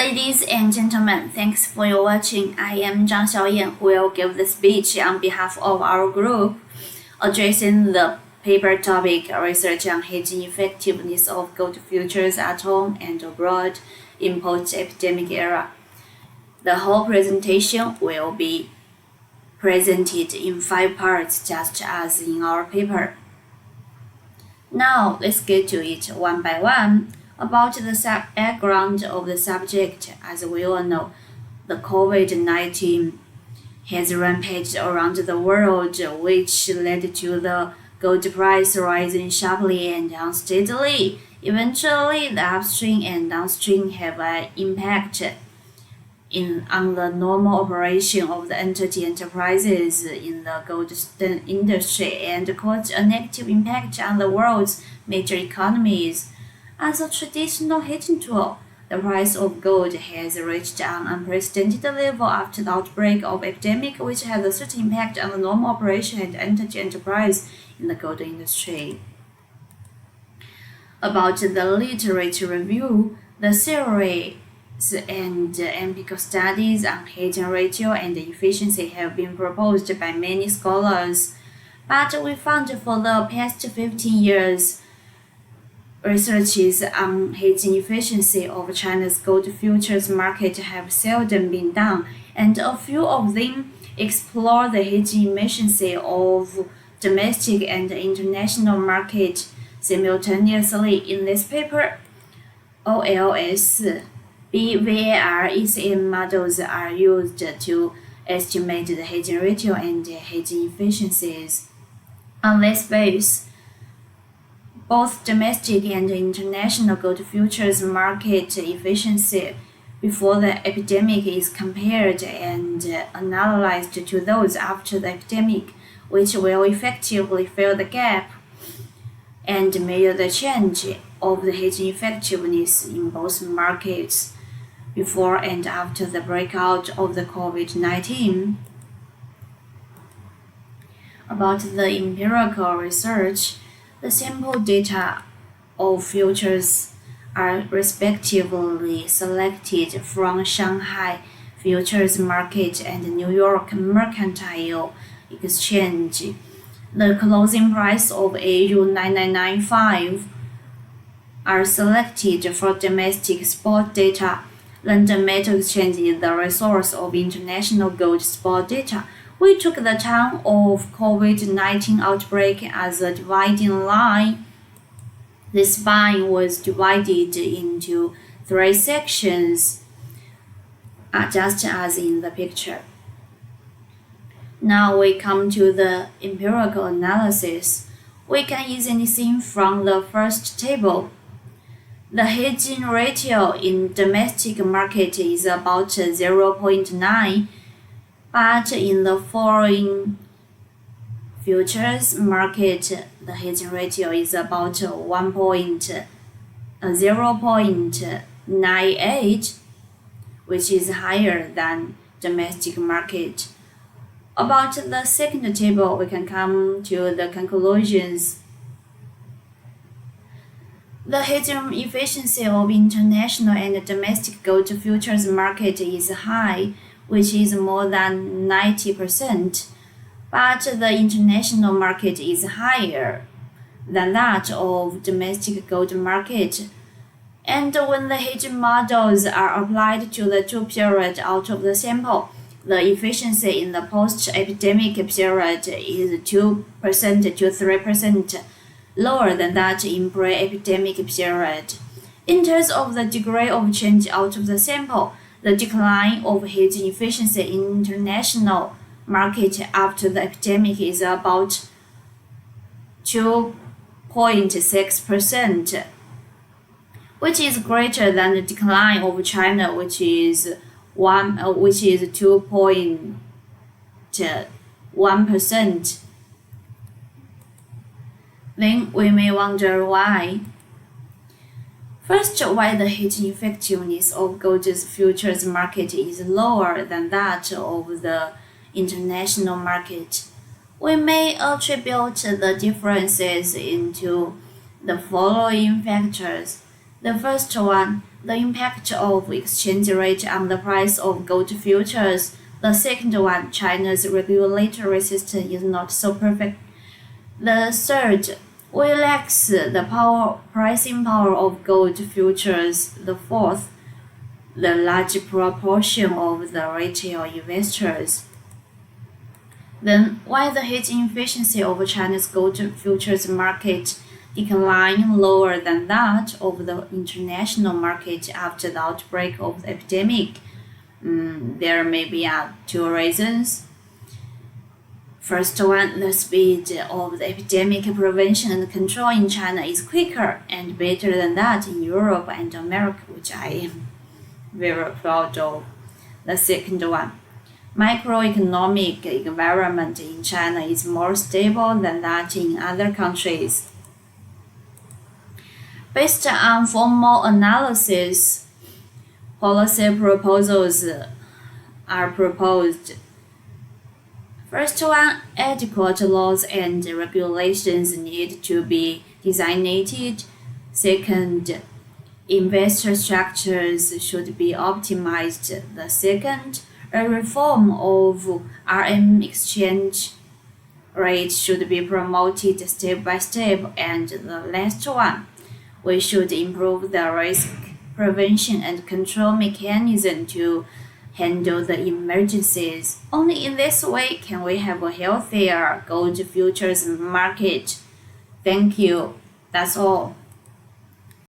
Ladies and gentlemen, thanks for your watching. I am Zhang Xiaoyan, who will give the speech on behalf of our group, addressing the paper topic research on hedging effectiveness of gold futures at home and abroad in post-epidemic era. The whole presentation will be presented in 5 parts, just as in our paper. Now, let's get to it one by one. About the background of the subject, as we all know, the COVID-19 has rampaged around the world, which led to the gold price rising sharply and unsteadily. Eventually, the upstream and downstream have an impact on the normal operation of the enterprises in the gold industry and caused a negative impact on the world's major economies. As a traditional hedging tool, the price of gold has reached an unprecedented level after the outbreak of epidemic, which has a certain impact on the normal operation and enterprise in the gold industry. About the literature review, the series and empirical studies on hedging ratio and efficiency have been proposed by many scholars, but we found for the past 15 years, researches on hedging efficiency of China's gold futures market have seldom been done, and a few of them explore the hedging efficiency of domestic and international market simultaneously. In this paper, OLS, BVAR, ECM models are used to estimate the hedging ratio and hedging efficiencies. On this basis, both domestic and international gold futures market efficiency before the epidemic is compared and analyzed to those after the epidemic, which will effectively fill the gap and measure the change of the hedging effectiveness in both markets before and after the breakout of the COVID-19. About the empirical research, the sample data of futures are respectively selected from Shanghai Futures Market and New York Mercantile Exchange. The closing price of AU 9995 are selected for domestic spot data. London Metal Exchange is the resource of international gold spot data. We took the time of COVID-19 outbreak as a dividing line. This line was divided into 3 sections, just as in the picture. Now we come to the empirical analysis. We can easily see from the first table. The hedging ratio in domestic market is about 0.9. But in the foreign futures market, the hedging ratio is about 0.98, which is higher than domestic market. About the second table, we can come to the conclusions. The hedging efficiency of international and domestic gold futures market is high, which is more than 90%, but the international market is higher than that of domestic gold market. And when the hedging models are applied to the 2 periods out of the sample, the efficiency in the post-epidemic period is 2% to 3% lower than that in pre-epidemic period. In terms of the degree of change out of the sample, the decline of hedging efficiency in international market after the epidemic is about 2.6%, which is greater than the decline of China, which is 2.1%. Then we may wonder why. First, why the hedging effectiveness of gold's futures market is lower than that of the international market. We may attribute the differences into the following factors. The first one, the impact of exchange rate on the price of gold futures. The second one, China's regulatory system is not so perfect. The third, we lacks the pricing power of gold futures. The fourth, the large proportion of the retail investors. Then, why the hedging efficiency of China's gold futures market declined lower than that of the international market after the outbreak of the epidemic? There may be two reasons. First one, the speed of the epidemic prevention and control in China is quicker and better than that in Europe and America, which I am very proud of. The second one, macroeconomic environment in China is more stable than that in other countries. Based on formal analysis, policy proposals are proposed. First one, adequate laws and regulations need to be designated. Second, investor structures should be optimized. The second, a reform of RM exchange rate should be promoted step by step. And the last one, we should improve the risk prevention and control mechanism to handle the emergencies. Only in this way can we have a healthier gold futures market. Thank you. That's all.